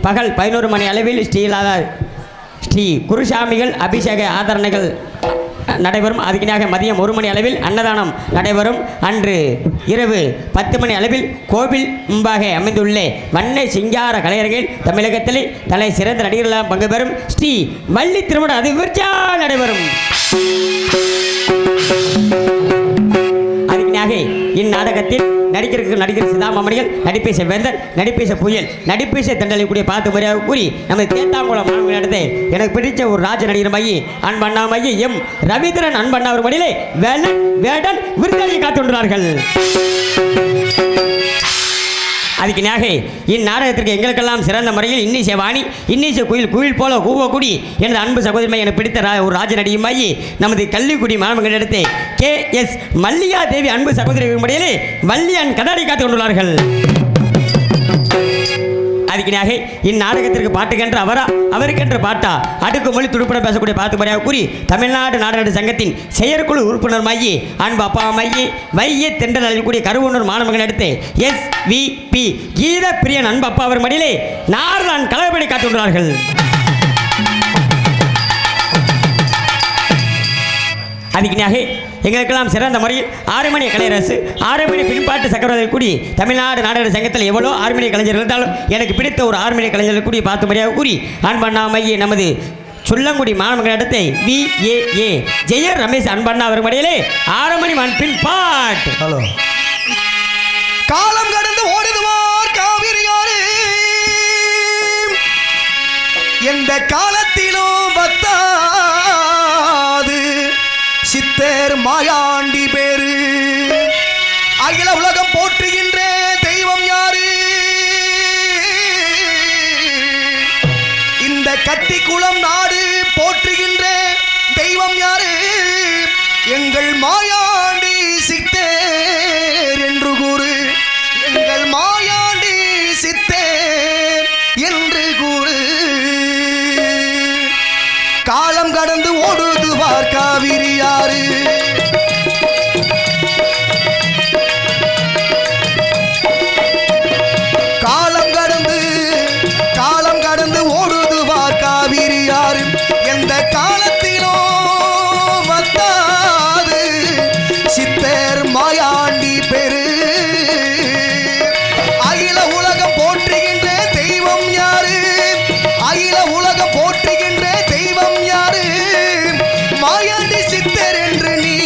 பகல் 11 மணி அளவில் ஸ்ரீ குருசாமிகள் அபிஷேக ஆதரணைகள் நடைபெறும். அதுக்கினாக மதியம் 1 மணி அளவில் அன்னதானம் நடைபெறும். அன்று இரவு 10 மணி அளவில் கோவில் முன்பாக அமைந்துள்ள வண்ண சிங்கார கலைஞர்கள் தமிழகத்திலே தலை சிறந்த நடிகர்களாக பங்கு பெறும் ஸ்ரீ வள்ளி திருமணம் அதிவிர்ச்சா நடைபெறும். அதுக்கினாக இந்நாடகத்தில் நடிகர் சிதாமணிகள், நடிப்பேச வேந்தர், நடிப்பேச புயல், நடிப்பேச தண்டலைக்கூடிய பார்த்து முறையாக கூறி நமது தேத்தாங்குளம் மாணவர்கள் நடத்த எனக்கு பிடிச்ச ஒரு ராஜ நடிகர் மையி அன்பண்ணா மைய எம் ரவீந்திரன் அன்பண்ணா அவர் மடியிலே வேடன் விருதாளியை காத்துள்ளார்கள். அதுக்கினாக இந்நாடகத்திற்கு எங்களுக்கெல்லாம் சிறந்த முறையில் இன்னிசை வாணி இன்னிசை குயில் போல கூவக்குடி எனது அன்பு சகோதரி எனக்கு பிடித்த ஒரு ராஜ நடிகமாயி நமது கள்ளிக்குடி மாணவர்களிடத்தை KS மல்லியா தேவி அன்பு சகோதரி முறையிலே வள்ளியான் கடாடி காத்துக் கொண்டுள்ளார்கள். அதுக்கினாக இந்நாடகத்திற்கு பாட்டுக்கென்று அவருக்கென்று பாட்டா அடுக்கு மொழி துடுப்பட பேசக்கூடிய பார்த்து முறையாக கூறி தமிழ்நாடு நாடக சங்கத்தின் செயற்குழு உறுப்பினர் மையி அன்பு அப்பா மையி வைய தென்றல் அழிக்கூடிய கருவூர் மாணவர்கள் எடுத்து SVP கீத பிரியன் அன்பு அப்பா அவர் மடியிலே நார்தான் கலவைப்படி காத்துள்ளார்கள். அதுக்கினாக எங்களுக்கெல்லாம் சிறந்த முறையில் 6 மணி கலையரசு 6 மணி பின்பாட்டு சக்கரவர்த்தி கூடி தமிழ்நாடு நாடக சங்கத்தில் எவ்வளோ 6 மணி கலைஞர் இருந்தாலும் எனக்கு பிடித்த ஒரு 6 மணி கலைஞர்கள் கூடி பார்த்து முறையாக கூறி அன்பண்ணாமையே நமது சுள்ளங்குடி மாணவர்களிடத்தை VAA ஜெயர் ரமேஷ் அன்பண்ணா அவர் மடியிலே 6 மணி பின் பாட்டு. ஹலோ காலம் கடந்து ஓடுதுவார் காவிரியாறு எந்த காலத்திலும் பத்தாது சித்தர் மாயாண்டி பேரு அகில உலகம் போற்றுகின்ற தெய்வம் யாரு இந்த கட்டிக்குளம் நாடு போற்றுகின்ற தெய்வம் யாரு எங்கள் மாயாண்டி சித்தர் என்று கூறு எங்கள் மாயாண்டி சித்தர் என்று கூறு காலம் கடந்து ஓடுதுவார் காவிரியாறு காலம் கடந்து ஓடுதுவார் காவிரியாறு எந்த காலத்திலோ வத்தாது சித்தர் மாயாண்டி பெரு அகில உலகம் போற்றுகின்ற தெய்வம் யாரு அகில உலகம் போற்றுகின்ற தெய்வம் யாரு மாயாண்டி சித்தர் என்று நீ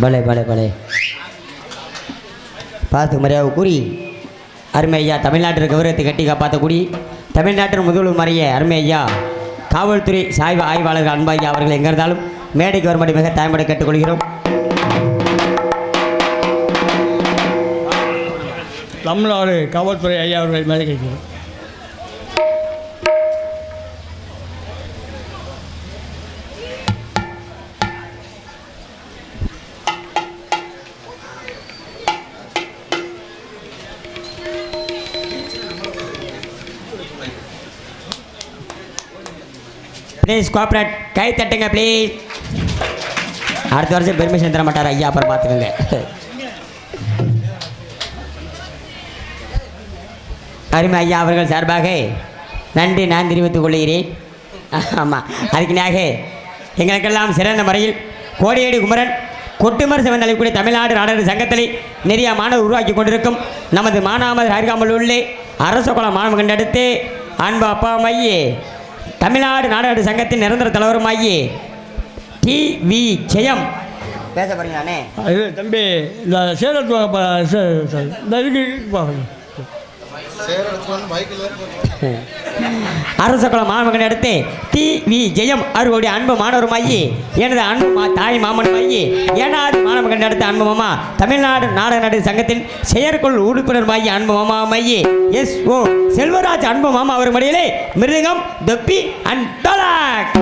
பலே பலே பலே பார்த்து மரியாதை கூறி அருமை ஐயா தமிழ்நாட்டின் கௌரவத்தை கட்டி காப்பாற்றக்கூடி தமிழ்நாட்டின் முதல்வர் மறைய அருமை ஐயா காவல்துறை சாய்வு ஆய்வாளர்கள் அன்பாய்யா அவர்கள் எங்கே இருந்தாலும் மேடைக்கு வரும்படி மிக தாய்மடை கேட்டுக்கொள்கிறோம். தமிழ்நாடு காவல்துறை ஐயா அவர்கள் மேலே கேட்கிறோம். ப்ளீஸ் கோஆப்ரேட், கை தட்டுங்க ப்ளீஸ். அடுத்த வருஷம் பெர்மிஷன் தர மாட்டார் ஐயா, அப்புறம் பார்த்துக்கோங்க. அருமை ஐயா அவர்கள் சார்பாக நன்றி நான் தெரிவித்துக் கொள்கிறேன். ஆமாம், அதுக்குனாக எங்களுக்கெல்லாம் சிறந்த முறையில் கோடியேடி குமரன் கொட்டுமர் சிவன் தலைக்கூடிய தமிழ்நாடு நாடக சங்கத்தில் நிறைய மாணவர் உருவாக்கி கொண்டிருக்கும் நமது மானாமது அருகாமல் உள்ள அரச குளம் மாணவ கண்டெடுத்து அன்பு அப்பா மையே தமிழ்நாடு நாடக சங்கத்தின் நிரந்தர தலைவருமாயி டி.வி. ஜெயம் பேச போறீங்களானே? இது தம்பி இந்த சேலத்து இந்த இதுக்கு அரசகுளம் மாணவர்கள் எடுத்து டி.வி. ஜெயம் அவர்களுடைய அன்பு மாணவருமாயி எனது அன்பு தாய் மாமனுமாயி ஏனாது மாணவர்கள் எடுத்த அன்பு மாமா தமிழ்நாடு நாடக நடிகை சங்கத்தின் செயற்குழு உறுப்பினருமாயி அன்பு மாமாமாயி எஸ்.ஓ. செல்வராஜ் அன்பு மாமா அவர் மடியிலே மிருதங்கம் தொப்பி அண்ட் டோலாக்.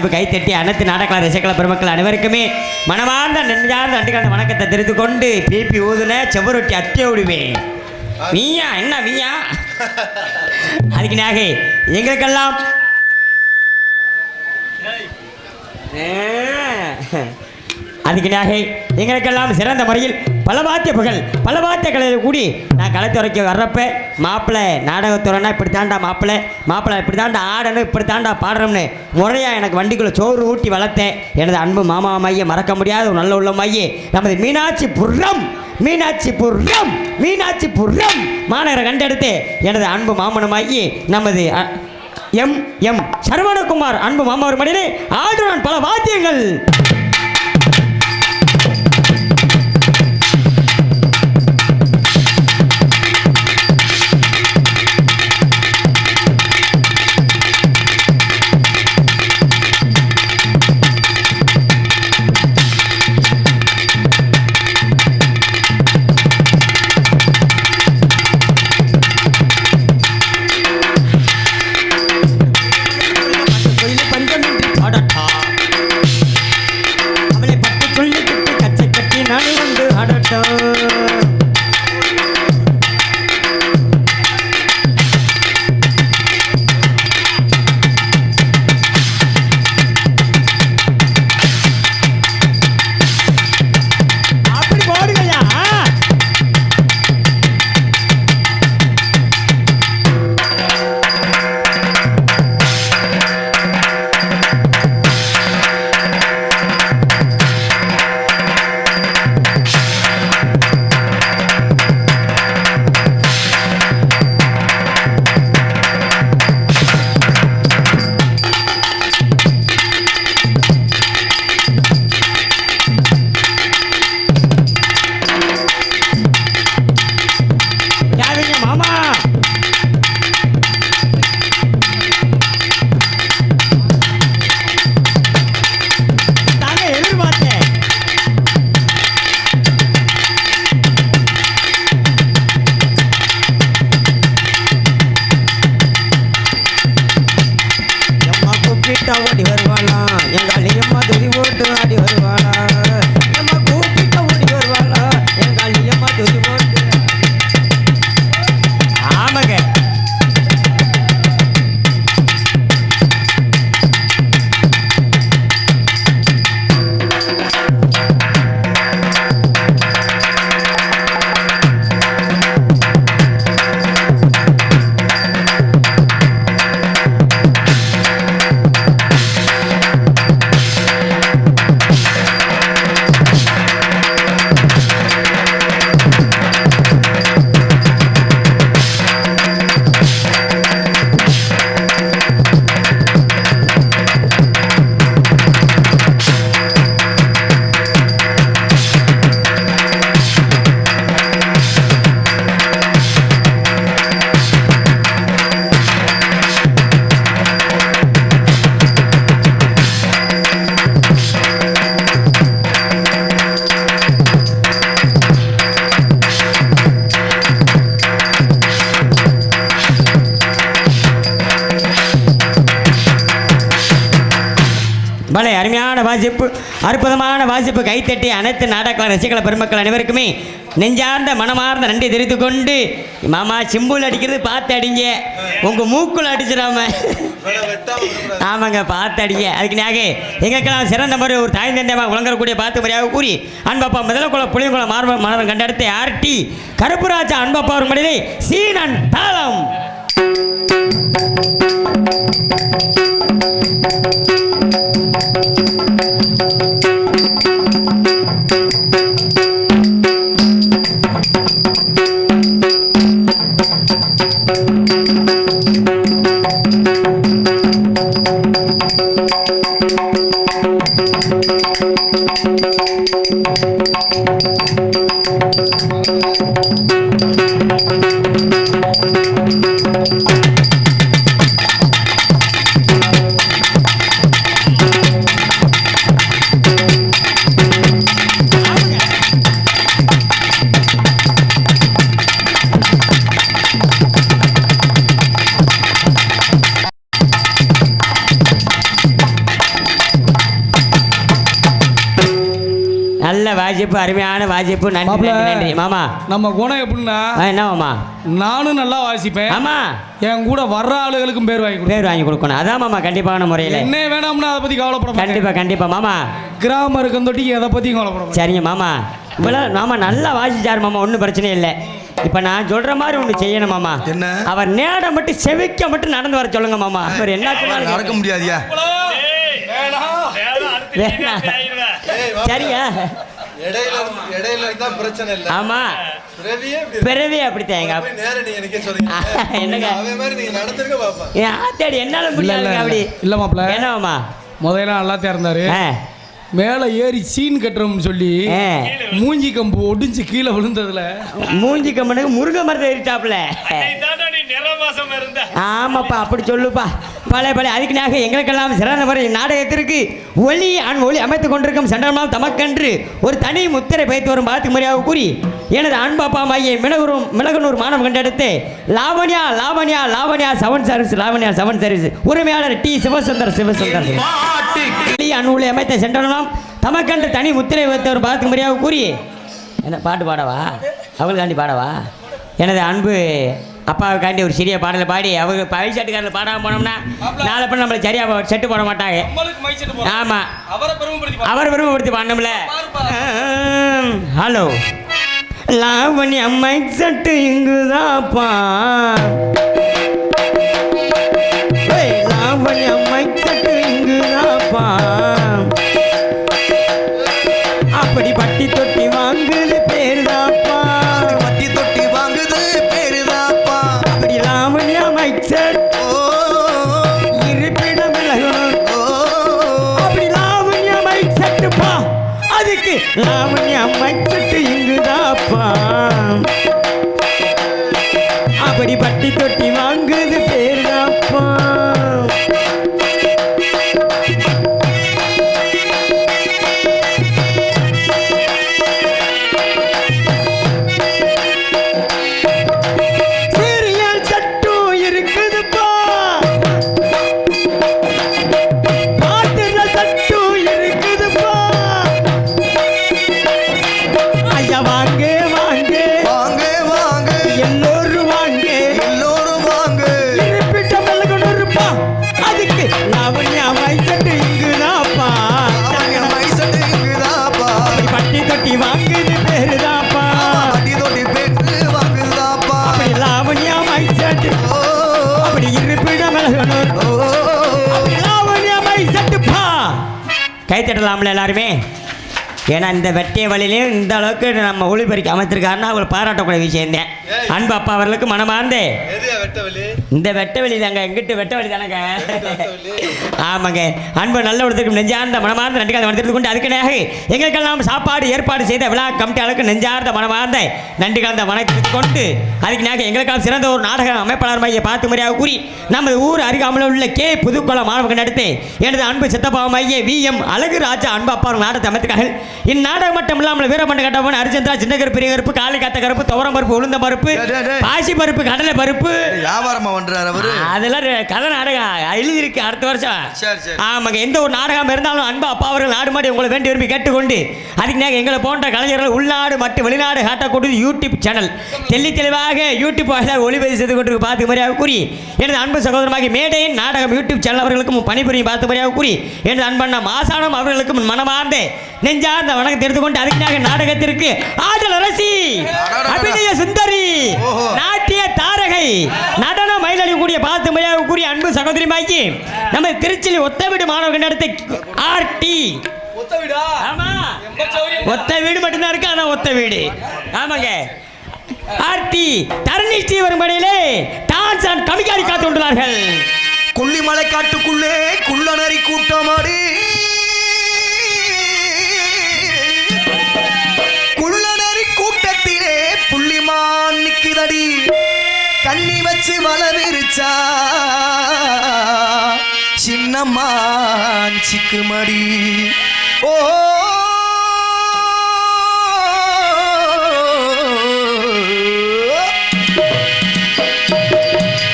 வாசிப்பு கைத்தட்டி அனைத்து நாடக ரசிகல பெருமக்கள் அனைவருக்குமே மனமார்ந்த நெஞ்சார்ந்த நன்றிக்கான வணக்கத்தை தெரிந்து கொண்டு பிபி ஊதுன செவ்வரொட்டி அத்திய விடுவேன். நீயா என்ன நீயா அதுக்கு நாக எங்களுக்கெல்லாம் அதுக்குனாக எங்களுக்கெல்லாம் சிறந்த முறையில் பல வாத்திய கலையில் கூடி நான் களத்துறைக்கு வர்றப்ப மாப்பிள்ளை நாடகத்துறைனா இப்படி தாண்டா மாப்பிள்ளை இப்படி தாண்டா ஆடணும் இப்படி தாண்டா பாடுறோம்னு முறையாக எனக்கு வண்டிக்குள்ளே சோறு ஊட்டி வளர்த்தேன். எனது அன்பு மாமா மைய மறக்க முடியாத ஒரு நல்ல உள்ள மையே நமது மீனாட்சிபுரம் மாநகரை கண்டெடுத்து எனது அன்பு மாமனமாகி நமது எம் சரவணகுமார் அன்பு மாமாவர் மடியிலே ஆடுறான் பல வாத்தியங்கள். ஓடி வருவாளா எங்க அழியம்மா துதி போட்டு ஆடி வருவாளா எம்மா கூப்பிட்ட ஓடி வருவாளா எங்க அழியம்மா துதி போட்டு. ஆமாங்க பல அருமையான வாசிப்பு அற்புதமான வாசிப்பு கைத்தட்டி அனைத்து நாடக ரசிகல பெருமக்கள் அனைவருக்குமே நெஞ்சார்ந்த மனமார்ந்த நன்றி தெரிவித்து கொண்டு மாமா சிம்புல் அடிக்கிறது பார்த்து அடிங்க உங்கள் மூக்குள் அடிச்சிடாம ஆமாங்க பார்த்து அடிங்க. அதுக்கு நாக எங்களுக்கெல்லாம் சிறந்த முறை ஒரு தாய் தந்தையமாக விளங்கக்கூடிய பார்த்து முறையாக கூறி அன்பப்பா முதலக்குளம் புளியங்குளம் மலரம் கண்டெடுத்து ஆர்டி கருப்புராஜா அன்பப்பா ஒரு மனிதே சீனன் தாளம். நல்ல வாசிப்பு, அருமையான வாசிப்பு. நன்றி மாப்ள, நன்றி நன்றி மாமா. நம்ம குணம் எப்படின்னா என்ன மாமா? நானும் நல்லா வாசிப்பேன். ஆமா, என் கூட வர்ற ஆளுகளுக்கும் பேர் வாங்கி பேர் வாங்கி கொடுக்கணும். அதான் மாமா கண்டிப்பான முறையில். என்ன வேணாம்னா அதை பத்தி கவலைப்பட மாட்டேன். கண்டிப்பா கண்டிப்பா மாமா. கிராமம் இருக்கந்தொட்டிக்கு எதை பத்தியும் கவலைப்பட மாட்டேன். சரிங்க மாமா. இவ்வளோ மாமா நல்லா வாசிச்சார் மாமா, ஒன்றும் பிரச்சனை இல்லை. இப்போ நான் சொல்ற மாதிரி ஒன்று செய்யணும் மாமா. என்ன? அவர் நேரம் மட்டும் செவிக்க மட்டும் நடந்து வர சொல்லுங்க மாமா. அவர் என்ன நடக்க முடியாதியா? சரிங்க. இடையில இருந்தா பிரச்சனை இல்ல. ஆமா, பிறவி அப்படித்தான் எங்க என்னங்க அவன் மாதிரி நீங்க நடந்துருக்க பாப்பா. ஆத்தாடி என்னால முடியல அப்படி இல்ல மாப்ள, என்ன மாமா? முதல்ல நல்லா இருந்தாரு. மேல ஏறி சீன் கட்டுறோம்னு சொல்லி மூஞ்சி கம்பு ஒடிஞ்சு கீழே விழுந்ததுல மூஞ்சி கம்பனுக்கு முருக மரத்தை ஏறிட்டாப்ல. ஆமாப்பா, அப்படி சொல்லுப்பா. பழைய பழைய அதுக்கு நாக எங்களுக்கெல்லாம் சிறந்த முறை நாடகத்திற்கு ஒளி அமைத்துக் கொண்டிருக்கும் சென்றமாம் தமக்கன்று ஒரு தனி முத்திரை வைத்து வரும் பார்த்து முறையாக கூறி எனது அன்பாப்பா மையை மிளகனூர் மாணவம் கண்டெடுத்து Lavanya Lavanya Lavanya seven service Lavanya seven service உரிமையாளர் டி சிவசுந்தர் ஒளி அன்பொழி அமைத்த சென்றமாம் தமக்கன்று தனி முத்திரை வைத்து வரும் பார்த்து முறையாக கூறி என்ன பாட்டு பாடவா? அவங்களுக்காண்டி பாடவா? எனது அன்பு அப்பாவுக்காண்டி ஒரு சிறிய பாடலை பாடி அவங்க பைசாட்டுக்காரில் பாடாமல் போனோம்னா நாளை பண்ண நம்மளை சரியாக செட்டு போட மாட்டாங்க. ஆமாம், அவரை பெருமைப்படுத்தி பாடணும்ல. ஹலோ லாவணி அம்மை சட்டு இங்குதாப்பா, லாவணி அம்மை சட்டு இங்குதாப்பா, அப்படி பட்டி தொட்டி வாங்குது பேருதாப்பா, பட்டி தொட்டி வாங்குது பேருதாப்பா, அப்படி லாவண்யா மைக்சட் இருப்பிடம் விலகணும், அப்படி லாவண்யா மைக்சட்டுப்பா, அதுக்கு லாவண்யா மைக்சட்டு இங்குதாப்பா, அப்படி பட்டி தொட்டி வாங்குது பேருதாப்பா. கைத்தட்டலாம்ல எல்லாருமே. ஏன்னா இந்த வெட்டிய வழியிலையும் இந்த அளவுக்கு நம்ம ஒளிபெருக்கி அமைச்சிருக்காருன்னா அவங்களை பாராட்டக்கூடிய விஷயம் தான். அன்பு அப்பா அவர்களுக்கு மனமார்ந்தே இந்த வெட்ட வெளி தாங்க, எங்கிட்ட வெட்ட வெளி தானங்க. ஆமாங்க, அன்பு நல்ல ஒருத்தருக்கு நெஞ்சார்ந்த மனமார்ந்த நன்றிக்காக வந்திருந்து கொண்டு அதுக்குனாக எங்களுக்கெல்லாம் சாப்பாடு ஏற்பாடு செய்த விழா கமிட்டியாளருக்கு நெஞ்சார்ந்த மனமார்ந்த நன்றி கலந்த வணக்கத்தை கொண்டு அதுக்குனாக எங்களுக்காக சிறந்த ஒரு நாடக அமைப்பாளர் மையை பார்த்து முறையாக கூறி நமது ஊர் அருகாமையில் உள்ள கே புதுக்குளம் மாணவர்கள் நடத்தி எனது அன்பு சித்தப்பா மைய VM அழகு ராஜா அன்பு அப்பா நாடகத்தை அமைத்துக்காக இந்நாடகம் மட்டும் இல்லாமல் வீரமண்ட கட்டவன் அரிச்சந்திரா சின்ன கருப்பு பெரிய கருப்பு காலை காத்த கருப்பு துவரம் பருப்பு உளுந்த பருப்பு பாசி பருப்பு கடலை பருப்பு வியாபாரமா பண்றாரு அவரு. அதெல்லாம் கதை நாடகம் எழுதியிருக்கு அடுத்த வருஷம். ஆமாங்க, எந்த ஒரு நாடகம் இருந்தாலும் அன்பு அப்பா அவர்கள் நாடு மாடி உங்களை வேண்டி விரும்பி கேட்டுக்கொண்டு அதுக்கு நாங்கள் எங்களை போன்ற கலைஞர்கள் உள்நாடு மற்றும் வெளிநாடு காட்டக்கூடிய யூடியூப் சேனல் தெளிவாக யூடியூப் ஒளிபதிவு செய்து கொண்டு பார்த்து முறையாக கூறி எனது அன்பு சகோதரமாக மேடையின் நாடகம் யூடியூப் சேனல் அவர்களுக்கும் பணிபுரியும் பார்த்து முறையாக கூறி எனது அன்பண்ண மாசானம் அவர்களுக்கும் மனமார்ந்த நெஞ்சார்ந்த வணக்கம் தெரிந்து கொண்டு அதுக்காக நாடகத்திற்கு ஆடல் அரசி அபிநய சுந்தரி நாட்டிய தாரகை நடன மயிலடி கூடிய பார்த்து முறையாக கூறிய அன்பு சகோதரி மாக்கி நம்ம திருச்சியில் ஒத்தவீடு மாணவர்கள் நடத்த RT ஒத்த வீடு மட்டும்தான் இருக்கு. ஆனா ஒத்த வீடு ஆமாங்க RT தரணி ஸ்ரீ வரும் படையிலே டான்ஸ் அண்ட் கமிகாரி காத்து கொண்டுள்ளார்கள். கொல்லிமலை காட்டுக்குள்ளே குள்ளநரி கூட்டமாடி குள்ளநரி கூட்டத்திலே புள்ளிமான் நிக்குதடி கண்ணி வச்சு வளவிருச்சா சின்னம்மான் சிக்குமடி. ஓ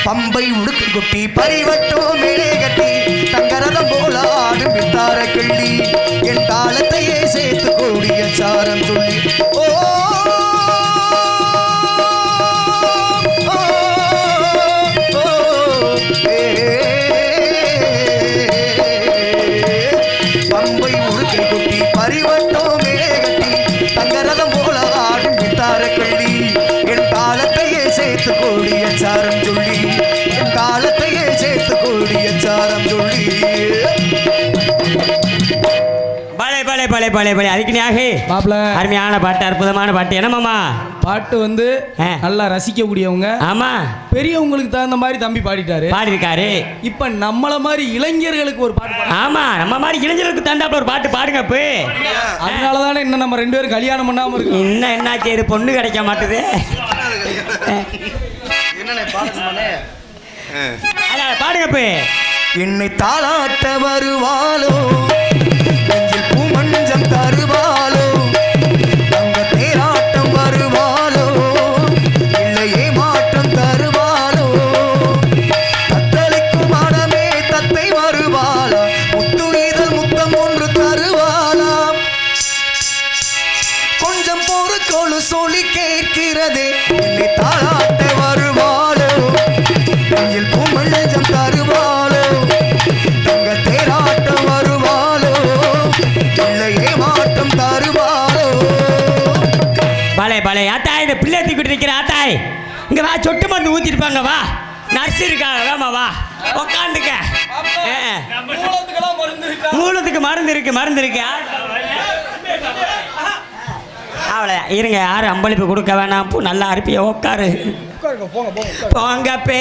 பம்பை உடுக்கு குட்டி பரிவட்டோ மேலே கட்டி தங்கரதம் போல ஆடும் வித்தார கிள்ளி என் தாளத்தையே சேர்த்து கூடிய சா பலே அதுக்குனியாக மாப்பிள அருமையான பாட்டு, அற்புதமான பாட்டு. என்னமாமா பாட்டு வந்து நல்லா ரசிக்கக்கூடியவங்க. ஆமா, பெரியவங்களுக்கு தகுந்த மாதிரி தம்பி பாடிட்டாரு, பாடிருக்காரு. இப்ப நம்மள மாதிரி இளைஞர்களுக்கு ஒரு பாட்டு பாடு. ஆமா, நம்ம மாதிரி இளைஞர்களுக்கு தந்தாப்புல ஒரு பாட்டு பாடுங்க. அதனாலதானே இன்னும் நம்ம 2 பேரும் கல்யாணம் பண்ணாம இருக்கோம். இன்னும் என்னாச்சு, இது பொண்ணு கிடைக்க மாட்டுது. பாடுங்க. என்னை தாளாட்ட வருவாளோ, நெஞ்சில் பூமஞ்சம் தருவாளோ, தங்க தேராட்டம் வருவாளோ, இல்லையே மாற்றம் தருவாளோ, தத்தளிக்கும் மனமே தத்தை வருவாளா, முத்து இதழ் முத்தம் ஒன்று தருவாளா, கொஞ்சம் பொறுக்கொழு சொல்லி கேட்கிறதே, என்னை தாளாட்ட வருவாளோ, நெஞ்சில் பூமஞ்சம் தருவாளோ, தங்க தேராட்டம் வருவாளோ, இல்லையே மாற்றம் தருவாளோ. பலே ஆத்தாய், இந்த பிள்ளை தூக்கிட்டு இருக்கிற ஆத்தாய், இங்க வா, சொட்டு மருந்து ஊத்திருப்பாங்க. வா, நர்ஸ் இருக்காங்க, வேமா வா, உக்காந்துக்க. மூலத்துக்கு மருந்து இருக்கு. அவ்வளோ இருங்க, யாரும் அம்பளிப்பு கொடுக்க வேணாம். பூ நல்லா அருப்பிய உட்காரு. போங்க பே.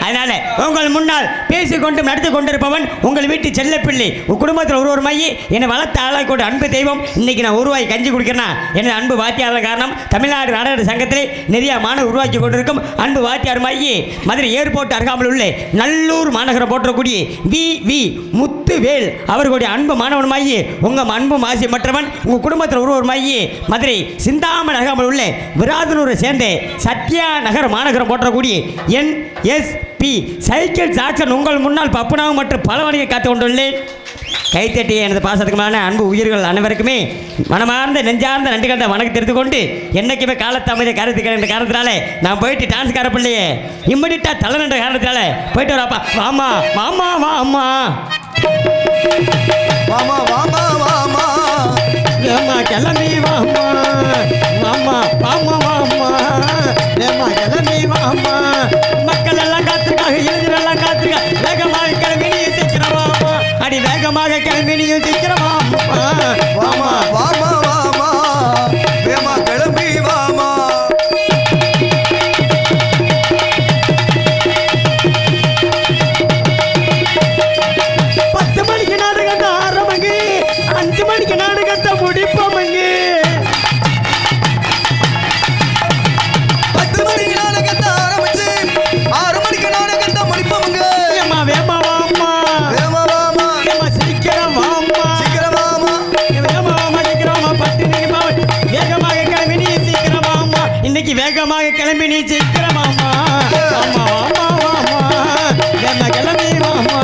அதனால உங்கள் முன்னால் பேசிக்கொண்டு நடத்தி கொண்டிருப்பவன் உங்கள் வீட்டு செல்லப்பிள்ளை, குடும்பத்தில் ஒரு மையி என்னை வளர்த்த ஆளாக்கூட அன்பு தெய்வம். இன்னைக்கு நான் உருவாக்கி கஞ்சி குடிக்கிறேன்னா எனது அன்பு வாத்தியாளர் காரணம். தமிழ்நாடு நாடக சங்கத்திலே நிறைய மாணவர் உருவாக்கி கொண்டிருக்கும் அன்பு வாத்தியார் மையி மதுரை ஏர்போர்ட் அருகாமல் உள்ள நல்லூர் மாநகரம் போற்றக்கூடிய வி முத்துவேல் அவர்களுடைய அன்பு மாணவன் மையி, உங்கள் அன்பு மாசி மற்றவன் உங்கள் குடும்பத்தில் ஒரு மையி மதுரை சிந்தாமணி அருகாமல் உள்ள விராதனூரை சேர்ந்த சத்யா நகர் மாநகரம் போற்றக்கூடிய NSP சைக்கிள் சாக்சன் உங்கள் முன்னால் பப்புனாவும் மற்றும் பல வணிக காத்து கொண்டுள்ளேன். கைத்தட்டி எனது பாசத்துக்குமான அன்பு உயிர்கள் அனைவருக்குமே மனமார்ந்த நெஞ்சார்ந்த நன்றி கண்ட வணக்கம் தெரிந்து கொண்டு என்னைக்குமே காலத்தமிழை கருத்துக்கிற என்ற காரணத்தினால நான் போயிட்டு டான்ஸ் கார பிள்ளையே இம்மடிட்டா தலைநன்ற காரணத்தினால போயிட்டு வராப்பா. வாமா வாமா வாமா வாமா வாமா வாமா ஏமா கிளம்பி வாமா வாமா வாமா வாமா ஏமா கிளம்பி வாமா. மக்கள் எல்லாம் காத்திருக்காங்க, இளைஞர் எல்லாம் காத்திருக்காங்க. வேகமாக கிளம்பி நீ சீக்கிரம் வாமா, அடி வேகமாக கிளம்பி நீ சீக்கிரம் வாமா. வாமா வாமா வாமா வேமா கிளம்பி வாமா. 10 மணிக்கு நாடகத்தை ஆரம்பங்க, 5 மணிக்கு நாடகத்தை முடிப்போமங்க. 10 மணிக்கு நாடகத்தை ஆரம்பிச்சு 6 மணிக்கு நாடகத்தை முடிப்போமுங்க. ஏமா வேமா வாமா வேமா வாமா ஏமா சீக்கிரம் வாமா சீக்கிரம் வாமா. வேகமா வாமா சீக்கிரம் வாமா. 10 நிமிஷம் வேகமாக கிளம்பி நீ சீக்கிரம் வாமா. இன்னைக்கு வேகமாக கிளம்பி நீ சீக்கிரம் வாமா. வாமா வாமா வாமா வேமா கிளம்பி வாமா.